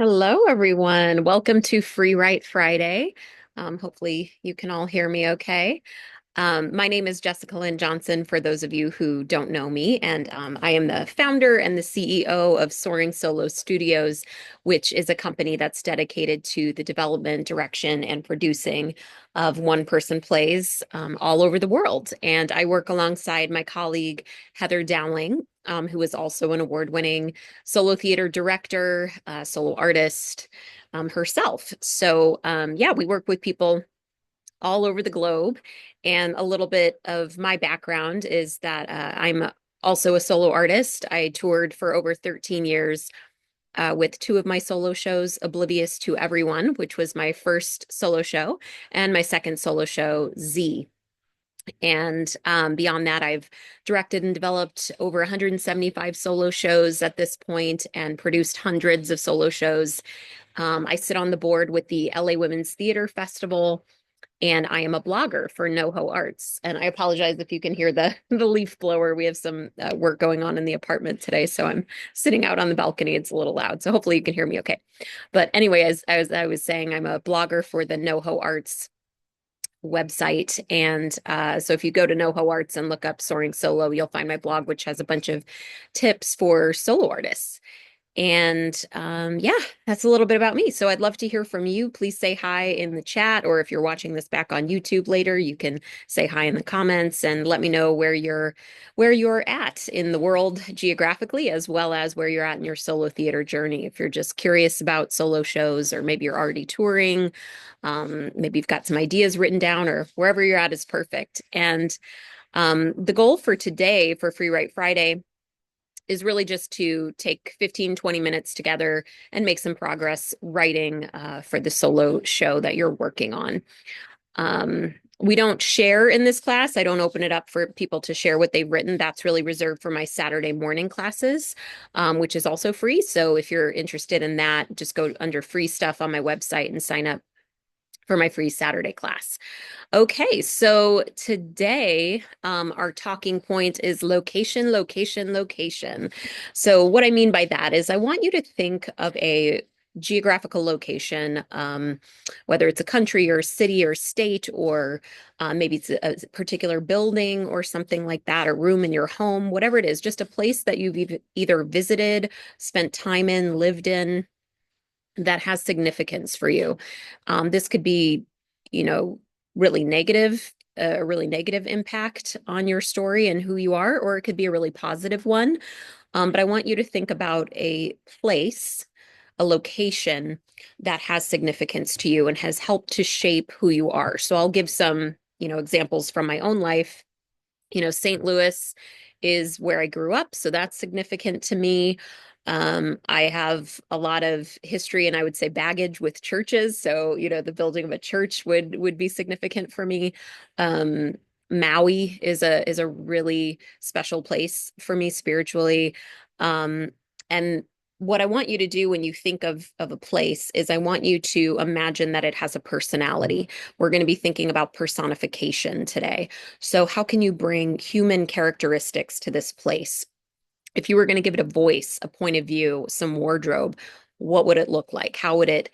Hello, everyone. Welcome to Free Write Friday. Hopefully, you can all hear me okay. My name is Jessica Lynn Johnson, for those of you who don't know me, and I am the founder and the CEO of Soaring Solo Studios, which is a company that's dedicated to the development, direction, and producing of one-person plays all over the world. And I work alongside my colleague, Heather Dowling, who is also an award-winning solo theater director, solo artist herself. Yeah, we work with people all over the globe. And a little bit of my background is that I'm also a solo artist. I toured for over 13 years with two of my solo shows, Oblivious to Everyone, which was my first solo show, and my second solo show, Z. And beyond that, I've directed and developed over 175 solo shows at this point and produced hundreds of solo shows. I sit on the board with the LA Women's Theater Festival, and I am a blogger for NoHo Arts. And I apologize if you can hear the leaf blower. We have some work going on in the apartment today, so I'm sitting out on the balcony. It's a little loud, so hopefully you can hear me okay. But anyway, as I was saying, I'm a blogger for the NoHo Arts website. And so if you go to NoHo Arts and look up Soaring Solo, you'll find my blog, which has a bunch of tips for solo artists. And yeah, that's a little bit about me. So I'd love to hear from you. Please say hi in the chat, or if you're watching this back on YouTube later, you can say hi in the comments and let me know where you're at in the world geographically, as well as where you're at in your solo theater journey. If you're just curious about solo shows, or maybe you're already touring, maybe you've got some ideas written down, or wherever you're at is perfect. And the goal for today for Free Write Friday is really just to take 15, 20 minutes together and make some progress writing for the solo show that you're working on. We don't share in this class. I don't open it up for people to share what they've written. That's really reserved for my Saturday morning classes, which is also free. So if you're interested in that, just go under free stuff on my website and sign up for my free Saturday class. Okay, so today our talking point is location, location, location. So what I mean by that is I want you to think of a geographical location, whether it's a country or city or state, or maybe it's a particular building or something like that, a room in your home, whatever it is, just a place that you've either visited, spent time in, lived in, that has significance for you. This could be, you know, really negative, a really negative impact on your story and who you are, or it could be a really positive one. But I want you to think about a place, a location that has significance to you and has helped to shape who you are. So I'll give some, examples from my own life. St. Louis is where I grew up, so that's significant to me. I have a lot of history and I would say baggage with churches. So, the building of a church would be significant for me. Um, Maui is a really special place for me spiritually. And what I want you to do when you think of a place is I want you to imagine that it has a personality. We're going to be thinking about personification today. So how can you bring human characteristics to this place? If you were going to give it a voice, a point of view, some wardrobe, what would it look like? How would it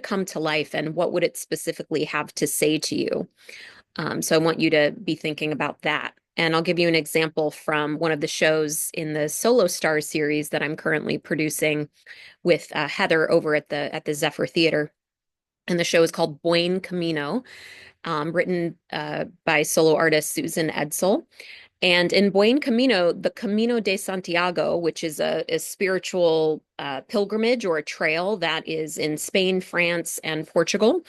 come to life, and what would it specifically have to say to you? So I want you to be thinking about that. And I'll give you an example from one of the shows in the Solo Star series that I'm currently producing with Heather over at the Zephyr Theater. And the show is called Buen Camino, written by solo artist Susan Edsel. And in Buen Camino, the Camino de Santiago, which is a spiritual pilgrimage or a trail that is in Spain, France, and Portugal,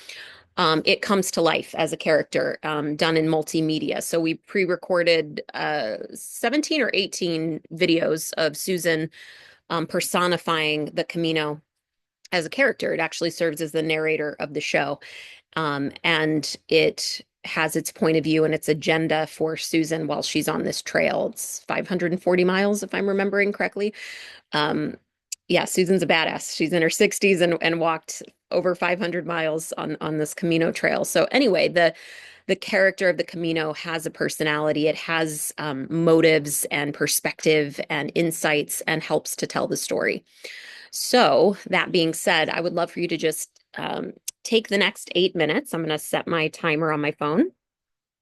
it comes to life as a character done in multimedia. So we pre-recorded 17 or 18 videos of Susan personifying the Camino as a character. It actually serves as the narrator of the show. And it has its point of view and its agenda for Susan while she's on this trail. It's 540 miles, if I'm remembering correctly. Um, yeah, Susan's a badass. She's in her 60s and walked over 500 miles on this Camino trail. So anyway, the character of the Camino has a personality. It has motives and perspective and insights and helps to tell the story. So, that being said, I would love for you to just take the next 8 minutes. I'm going to set my timer on my phone,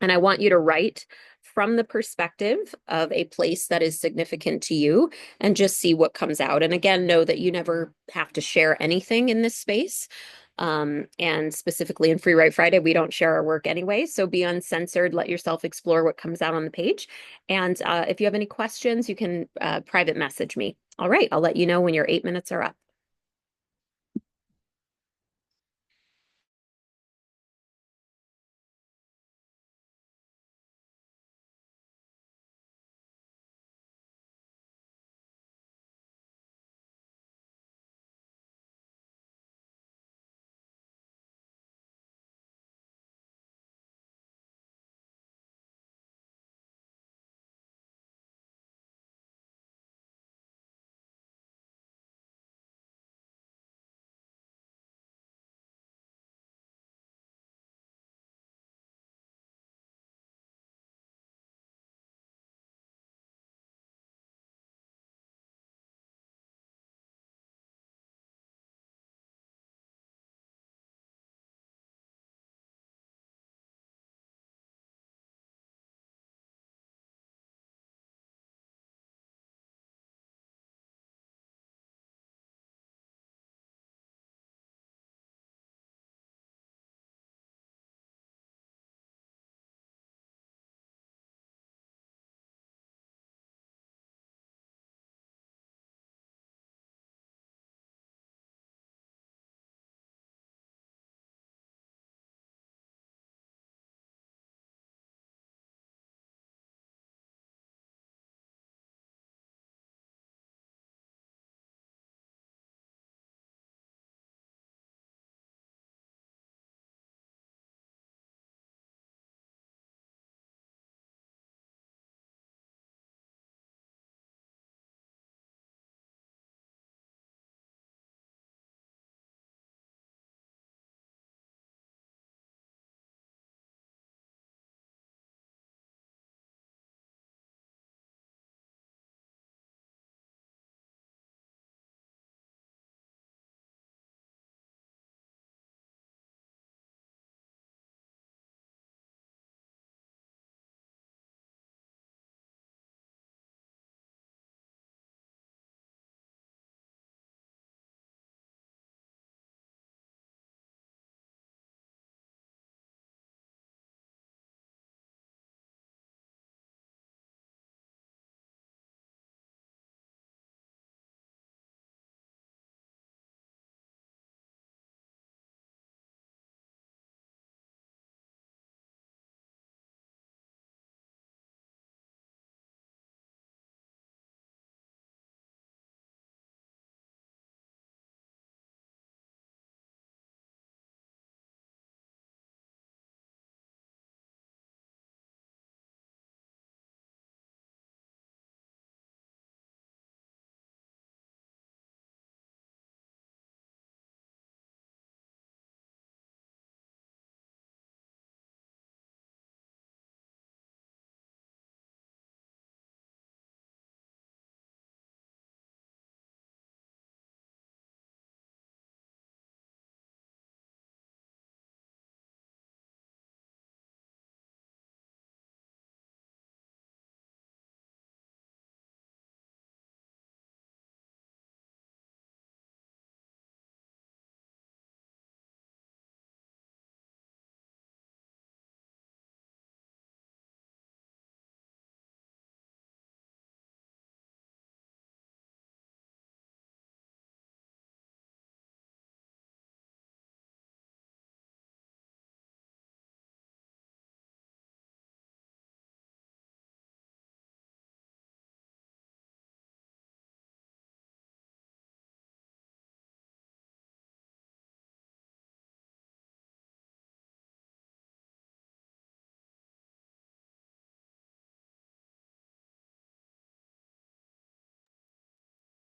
and I want you to write from the perspective of a place that is significant to you and just see what comes out. And again, know that you never have to share anything in this space. And specifically in Free Write Friday, we don't share our work anyway. So be uncensored, let yourself explore what comes out on the page. And if you have any questions, you can private message me. All right, I'll let you know when your 8 minutes are up.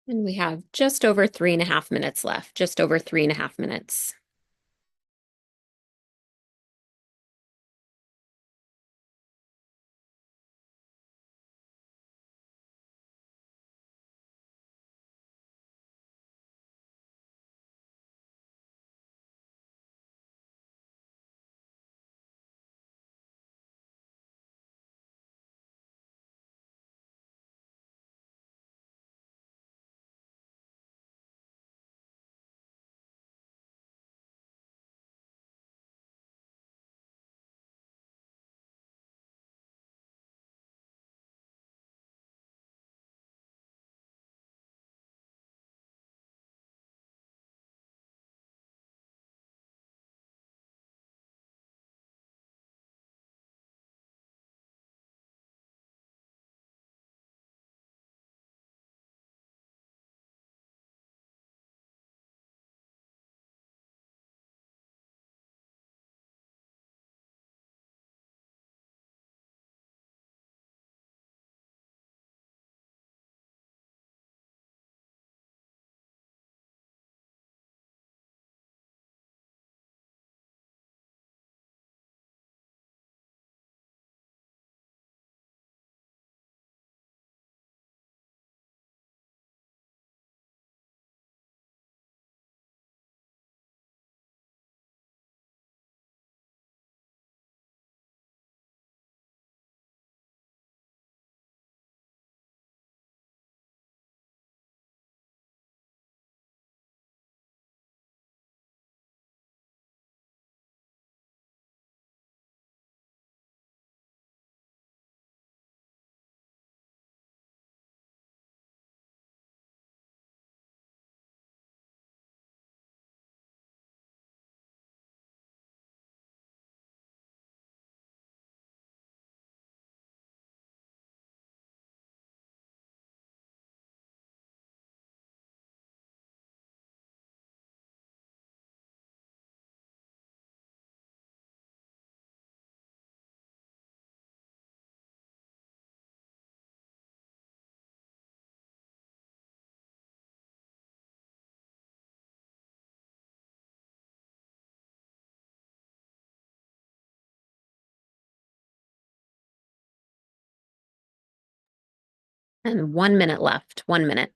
And we have just over 3.5 minutes left, just over 3.5 minutes. And 1 minute left. 1 minute.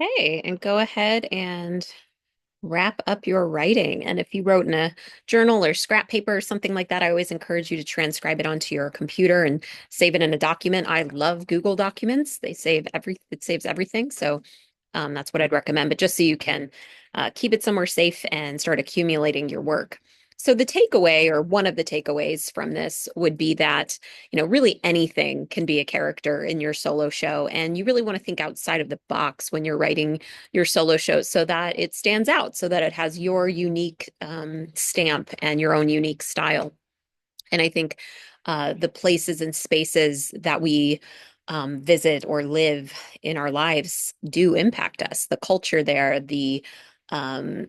Okay, and go ahead and wrap up your writing. And if you wrote in a journal or scrap paper or something like that, I always encourage you to transcribe it onto your computer and save it in a document. I love Google Documents. It saves everything. So that's what I'd recommend, but just so you can keep it somewhere safe and start accumulating your work. So the takeaway, or one of the takeaways from this, would be that, really anything can be a character in your solo show, and you really want to think outside of the box when you're writing your solo show so that it stands out, so that it has your unique stamp and your own unique style. And I think the places and spaces that we visit or live in our lives do impact us. The culture there, um,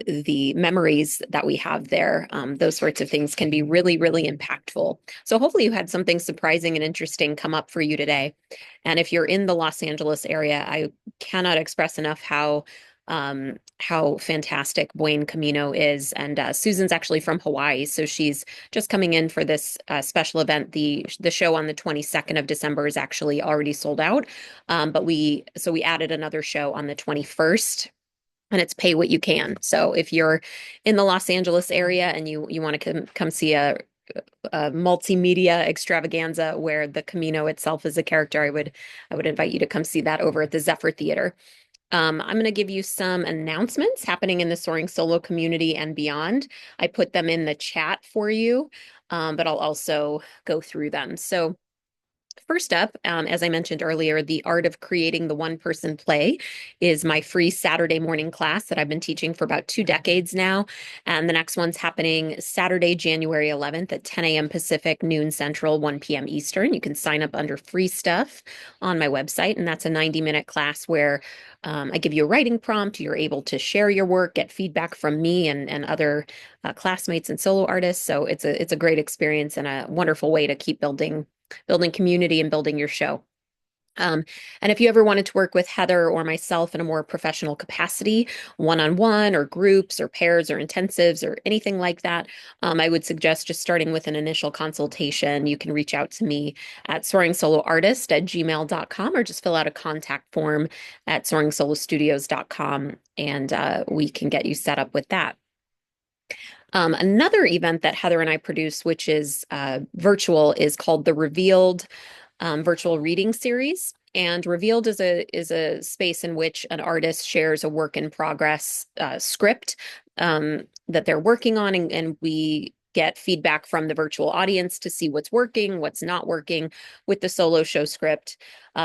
the memories that we have there, those sorts of things can be really, really impactful. So hopefully you had something surprising and interesting come up for you today. And if you're in the Los Angeles area, I cannot express enough how fantastic Buen Camino is. And Susan's actually from Hawaii, so she's just coming in for this special event. The show on the 22nd of December is actually already sold out, but we added another show on the 21st, and it's pay what you can. So if you're in the Los Angeles area and you want to come see a multimedia extravaganza where the Camino itself is a character, I would invite you to come see that over at the Zephyr Theater. I'm going to give you some announcements happening in the Soaring Solo community and beyond. I put them in the chat for you, but I'll also go through them. So first up, as I mentioned earlier, the art of creating the one-person play is my free Saturday morning class that I've been teaching for about 2 decades now. And the next one's happening Saturday, January 11th at 10 a.m. Pacific, noon Central, 1 p.m. Eastern. You can sign up under free stuff on my website, and that's a 90-minute class where I give you a writing prompt. You're able to share your work, get feedback from me and other classmates and solo artists. So it's a great experience and a wonderful way to keep building community and building your show. Um, and if you ever wanted to work with Heather or myself in a more professional capacity, one-on-one or groups or pairs or intensives or anything like that, I would suggest just starting with an initial consultation. You can reach out to me at soaringsoloartist@gmail.com or just fill out a contact form at soaringSoloStudios.com, and we can get you set up with that. Another event that Heather and I produce, which is virtual, is called the Revealed virtual reading series. And Revealed is a space in which an artist shares a work in progress script that they're working on, and we get feedback from the virtual audience to see what's working, what's not working with the solo show script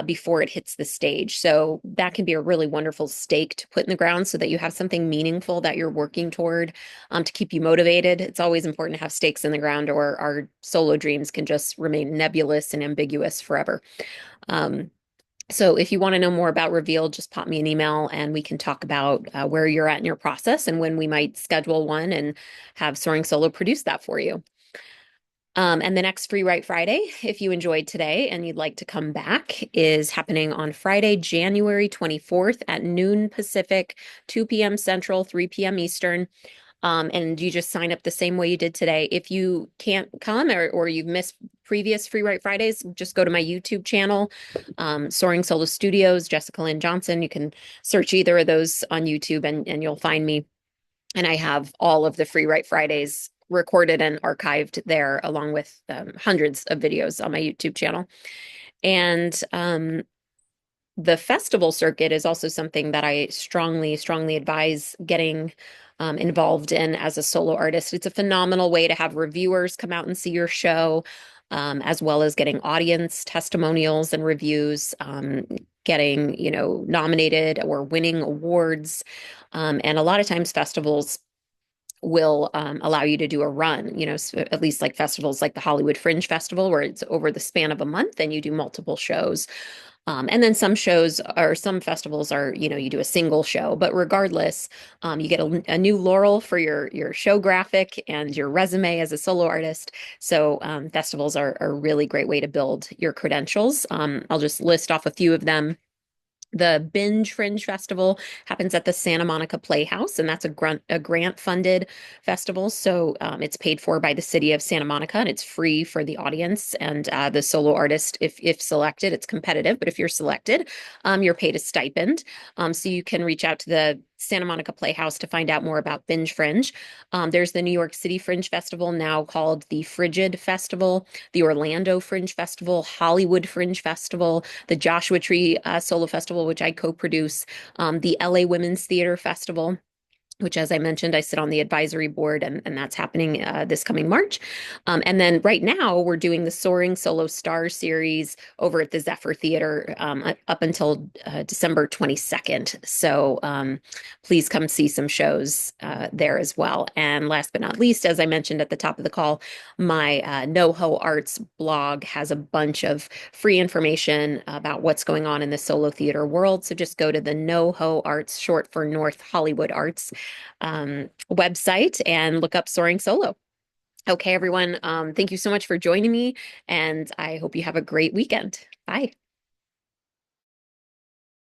before it hits the stage. So that can be a really wonderful stake to put in the ground so that you have something meaningful that you're working toward to keep you motivated. It's always important to have stakes in the ground, or our solo dreams can just remain nebulous and ambiguous forever. Um, so if you want to know more about Reveal, just pop me an email and we can talk about where you're at in your process and when we might schedule one and have Soaring Solo produce that for you. And the next Free Write Friday, if you enjoyed today and you'd like to come back, is happening on Friday, January 24th at noon Pacific, 2 p.m. Central, 3 p.m. Eastern. And you just sign up the same way you did today. If you can't come, or you've missed previous Free Write Fridays, just go to my YouTube channel, Soaring Solo Studios, Jessica Lynn Johnson. You can search either of those on YouTube and you'll find me. And I have all of the Free Write Fridays recorded and archived there, along with hundreds of videos on my YouTube channel. And the festival circuit is also something that I strongly, strongly advise getting involved in as a solo artist. It's a phenomenal way to have reviewers come out and see your show, as well as getting audience testimonials and reviews, getting, nominated or winning awards. And a lot of times festivals will allow you to do a run, at least like festivals like the Hollywood Fringe Festival, where it's over the span of a month and you do multiple shows. And then some shows or some festivals are, you do a single show, but regardless, you get a new laurel for your show graphic and your resume as a solo artist. So festivals are a really great way to build your credentials. I'll just list off a few of them. The Binge Fringe Festival happens at the Santa Monica Playhouse, and that's a grant funded festival. So it's paid for by the city of Santa Monica, and it's free for the audience and the solo artist. If selected, it's competitive, but if you're selected, you're paid a stipend. So you can reach out to the Santa Monica Playhouse to find out more about Binge Fringe. There's the New York City Fringe Festival, now called the Frigid Festival, the Orlando Fringe Festival, Hollywood Fringe Festival, the Joshua Tree Solo Festival, which I co-produce, the LA Women's Theater Festival, which, as I mentioned, I sit on the advisory board, and that's happening this coming March. And then right now, we're doing the Soaring Solo Star series over at the Zephyr Theater up until December 22nd. So please come see some shows there as well. And last but not least, as I mentioned at the top of the call, my NoHo Arts blog has a bunch of free information about what's going on in the solo theater world. So just go to the NoHo Arts, short for North Hollywood Arts, website and look up Soaring Solo. Okay, everyone. Thank you so much for joining me, and I hope you have a great weekend. Bye.